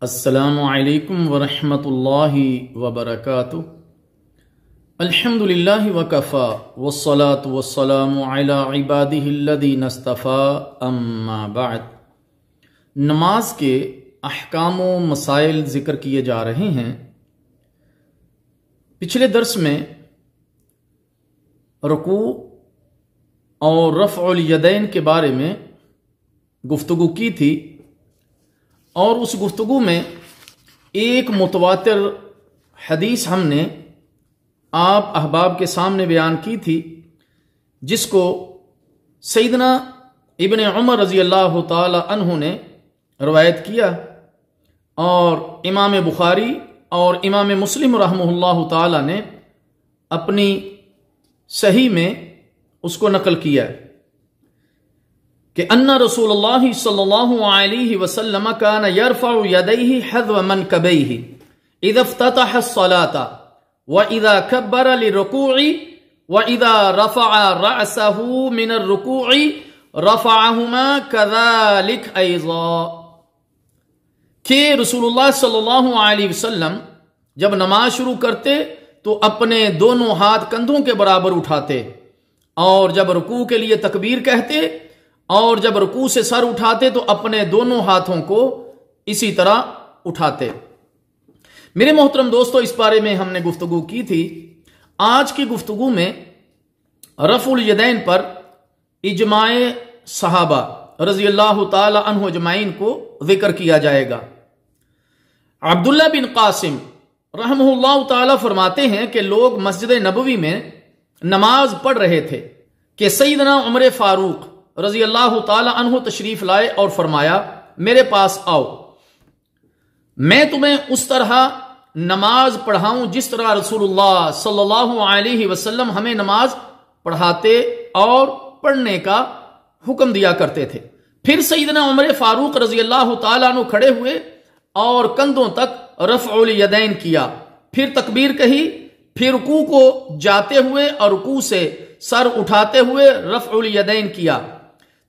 السلام علیکم ورحمۃ اللہ وبرکاتہ۔ الحمدللہ وکفی والصلاة والسلام علی عبادہ الذین اصطفی، اما بعد۔ نماز کے احکام و مسائل ذکر کیے جا رہے ہیں۔ پچھلے درس میں رکوع اور رفع الیدین کے بارے میں گفتگو کی تھی، اور اس گفتگو میں ایک متواتر حدیث ہم نے آپ احباب کے سامنے بیان کی تھی، جس کو سیدنا ابن عمر رضی اللہ تعالی عنہ نے روایت کیا، اور امام بخاری اور امام مسلم رحمہ اللہ تعالی نے اپنی صحیح میں اس کو نقل کیا کہ ان رسول اللہ صلی اللہ علیہ وسلم کان یرفع یدیہ حذو منکبیہ اذا افتتح الصلاة واذا کبر للرکوع واذا رفع رأسه من الرکوع رفعہما کذالک ایضا، کہ رسول اللہ صلی اللہ علیہ وسلم جب نماز شروع کرتے تو اپنے دونوں ہاتھ کندھوں کے برابر اٹھاتے، اور جب رکوع کے لیے تکبیر کہتے اور جب رکوع سے سر اٹھاتے تو اپنے دونوں ہاتھوں کو اسی طرح اٹھاتے۔ میرے محترم دوستو، اس بارے میں ہم نے گفتگو کی تھی۔ آج کی گفتگو میں رفع الیدین پر اجماع صحابہ رضی اللہ تعالی عنہ اجمعین کو ذکر کیا جائے گا۔ عبداللہ بن قاسم رحمہ اللہ تعالی فرماتے ہیں کہ لوگ مسجد نبوی میں نماز پڑھ رہے تھے کہ سیدنا عمر فاروق رضی اللہ تعالی عنہ تشریف لائے اور فرمایا، میرے پاس آؤ، میں تمہیں اس طرح نماز پڑھاؤں جس طرح رسول اللہ صلی اللہ علیہ وسلم ہمیں نماز پڑھاتے اور پڑھنے کا حکم دیا کرتے تھے۔ پھر سیدنا عمر فاروق رضی اللہ تعالی عنہ کھڑے ہوئے اور کندھوں تک رفع الیدین کیا، پھر تکبیر کہی، پھر رکوع کو جاتے ہوئے اور رکوع سے سر اٹھاتے ہوئے رفع الیدین کیا۔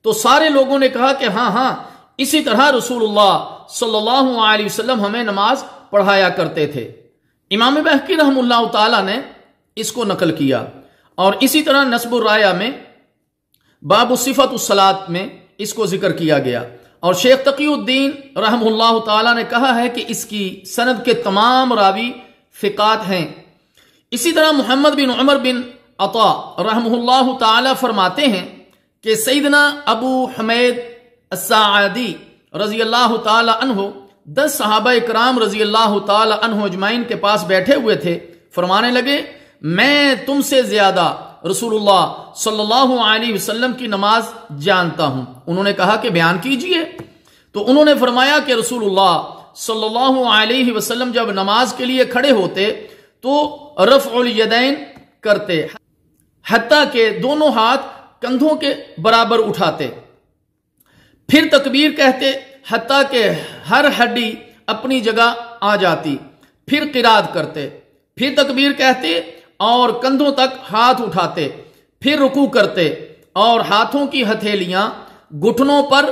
تو سارے لوگوں نے کہا کہ ہاں اسی طرح رسول اللہ صلی اللہ علیہ وسلم ہمیں نماز پڑھایا کرتے تھے۔ امام بہقی رحمہ اللہ تعالی نے اس کو نقل کیا، اور اسی طرح نصب الرایہ میں باب صفت الصلاۃ میں اس کو ذکر کیا گیا، اور شیخ تقی الدین رحمہ اللہ تعالی نے کہا ہے کہ اس کی سند کے تمام راوی ثقات ہیں۔ اسی طرح محمد بن عمر بن عطا رحمہ اللہ تعالی فرماتے ہیں کہ سیدنا ابو حمید الساعدی رضی اللہ تعالی عنہ 10 صحابہ اکرام رضی اللہ تعالی عنہ اجمعین کے پاس بیٹھے ہوئے تھے، فرمانے لگے، میں تم سے زیادہ رسول اللہ صلی اللہ علیہ وسلم کی نماز جانتا ہوں۔ انہوں نے کہا کہ بیان کیجئے، تو انہوں نے فرمایا کہ رسول اللہ صلی اللہ علیہ وسلم جب نماز کے لیے کھڑے ہوتے تو رفع الیدین کرتے، حتیٰ کہ دونوں ہاتھ کندھوں کے برابر اٹھاتے، پھر تکبیر کہتے حتیٰ کہ ہر ہڈی اپنی جگہ آ جاتی، پھر قرات کرتے، پھر تکبیر کہتے اور کندھوں تک ہاتھ اٹھاتے، پھر رکوع کرتے اور ہاتھوں کی ہتھیلیاں گھٹنوں پر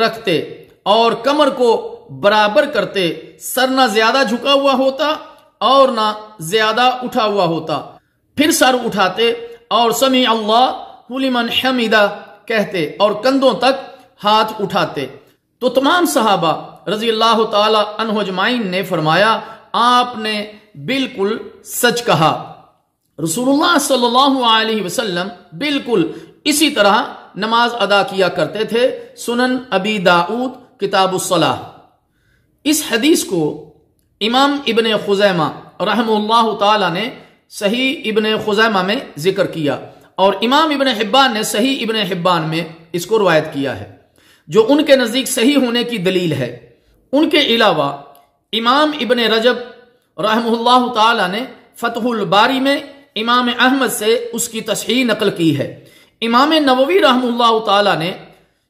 رکھتے اور کمر کو برابر کرتے، سر نہ زیادہ جھکا ہوا ہوتا اور نہ زیادہ اٹھا ہوا ہوتا، پھر سر اٹھاتے اور سمیع اللہ لمن حمدہ کہتے اور کندھوں تک ہاتھ اٹھاتے۔ تو تمام صحابہ رضی اللہ تعالی عنہ اجمعین نے فرمایا، آپ نے بالکل سچ کہا، رسول اللہ صلی اللہ علیہ وسلم بالکل اسی طرح نماز ادا کیا کرتے تھے۔ سنن ابی داؤد کتاب الصلاۃ۔ اس حدیث کو امام ابن خزیمہ رحمہ اللہ تعالی نے صحیح ابن خزیمہ میں ذکر کیا، اور امام ابن حبان نے صحیح ابن حبان میں اس کو روایت کیا ہے، جو ان کے نزدیک صحیح ہونے کی دلیل ہے۔ ان کے علاوہ امام ابن رجب رحمہ اللہ تعالی نے فتح الباری میں امام احمد سے اس کی تصحیح نقل کی ہے۔ امام نووی رحمہ اللہ تعالی نے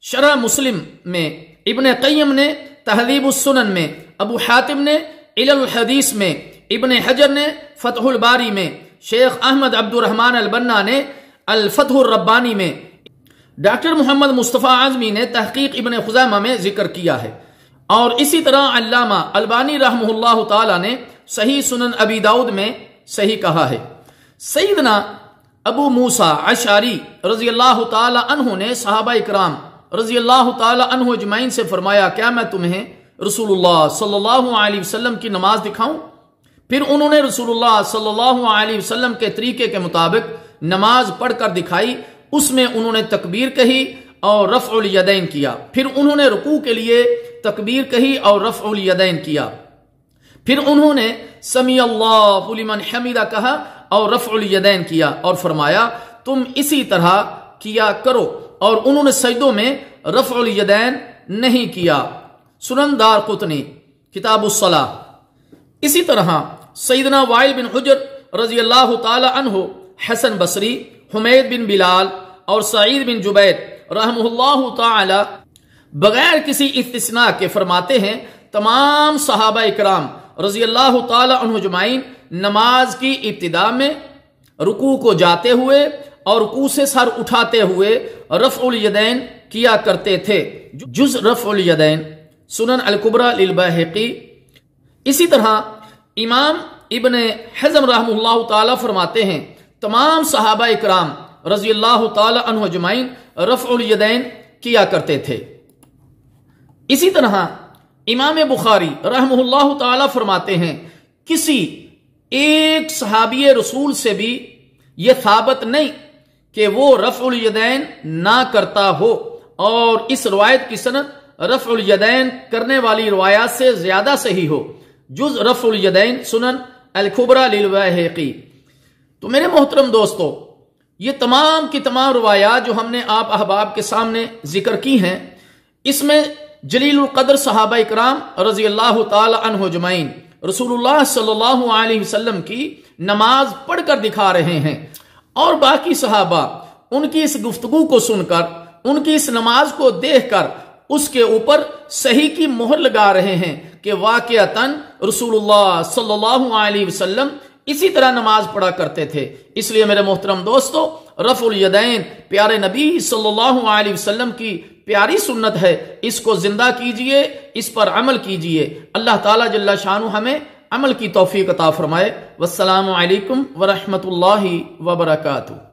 شرح مسلم میں، ابن قیم نے تہذیب السنن میں، ابو حاتم نے علل الحدیث میں، ابن حجر نے فتح الباری میں، شیخ احمد عبد الرحمن البنا نے الفتح الربانی میں، ڈاکٹر محمد مصطفیٰ اعظمی نے تحقیق ابن خزیمہ میں ذکر کیا ہے۔ اور اسی طرح علامہ البانی رحمہ اللہ تعالی نے صحیح سنن ابی داؤد میں صحیح کہا ہے۔ سیدنا ابو موسیٰ اشعری رضی اللہ تعالی عنہ نے صحابہ اکرام رضی اللہ تعالی عنہ اجمعین سے فرمایا، کیا میں تمہیں رسول اللہ صلی اللہ علیہ وسلم کی نماز دکھاؤں؟ پھر انہوں نے رسول اللہ صلی اللہ علیہ وسلم کے طریقے کے مطابق نماز پڑھ کر دکھائی۔ اس میں انہوں نے تکبیر کہی اور رفع الیدین کیا، پھر انہوں نے رکوع کے لیے تکبیر کہی اور رفع الیدین کیا، پھر انہوں نے سمیع اللہ لمن حمدہ کہا اور رفع الیدین کیا اور فرمایا تم اسی طرح کیا کرو، اور انہوں نے سجدوں میں رفع الیدین نہیں کیا۔ سنن دارقطنی کتاب الصلاۃ۔ اسی طرح سیدنا وائل بن حجر رضی اللہ تعالی عنہ، حسن بصری، حمید بن بلال اور سعید بن جبیر رحمہ اللہ تعالی بغیر کسی استثناء کے فرماتے ہیں تمام صحابہ اکرام رضی اللہ تعالی عنہ اجمعین نماز کی ابتدا میں رکوع کو جاتے ہوئے اور رکوع سے سر اٹھاتے ہوئے رفع الیدین کیا کرتے تھے، جز رفع الیدین، سنن الکبریٰ للبیہقی۔ اسی طرح امام ابن حزم رحمہ اللہ تعالی فرماتے ہیں تمام صحابہ اکرام رضی اللہ تعالی عنہ اجمعین رفع الیدین کیا کرتے تھے۔ اسی طرح امام بخاری رحمہ اللہ تعالی فرماتے ہیں کسی ایک صحابی رسول سے بھی یہ ثابت نہیں کہ وہ رفع الیدین نہ کرتا ہو، اور اس روایت کی سند رفع الیدین کرنے والی روایات سے زیادہ صحیح ہو، جز رفع الیدین، سنن الکبریٰ للبیہقی۔ تو میرے محترم دوستو، یہ تمام کی تمام روایات جو ہم نے آپ احباب کے سامنے ذکر کی ہیں، اس میں جلیل القدر صحابہ اکرام رضی اللہ تعالی عنہ اجمعین رسول اللہ صلی اللہ علیہ وسلم کی نماز پڑھ کر دکھا رہے ہیں، اور باقی صحابہ ان کی اس گفتگو کو سن کر، ان کی اس نماز کو دیکھ کر اس کے اوپر صحیح کی مہر لگا رہے ہیں کہ واقعتاً رسول اللہ صلی اللہ علیہ وسلم اسی طرح نماز پڑھا کرتے تھے۔ اس لیے میرے محترم دوستو، رفع الیدین پیارے نبی صلی اللہ علیہ وسلم کی پیاری سنت ہے، اس کو زندہ کیجئے، اس پر عمل کیجئے۔ اللہ تعالیٰ جل شانہ ہمیں عمل کی توفیق عطا فرمائے۔ والسلام علیکم ورحمۃ اللہ وبرکاتہ۔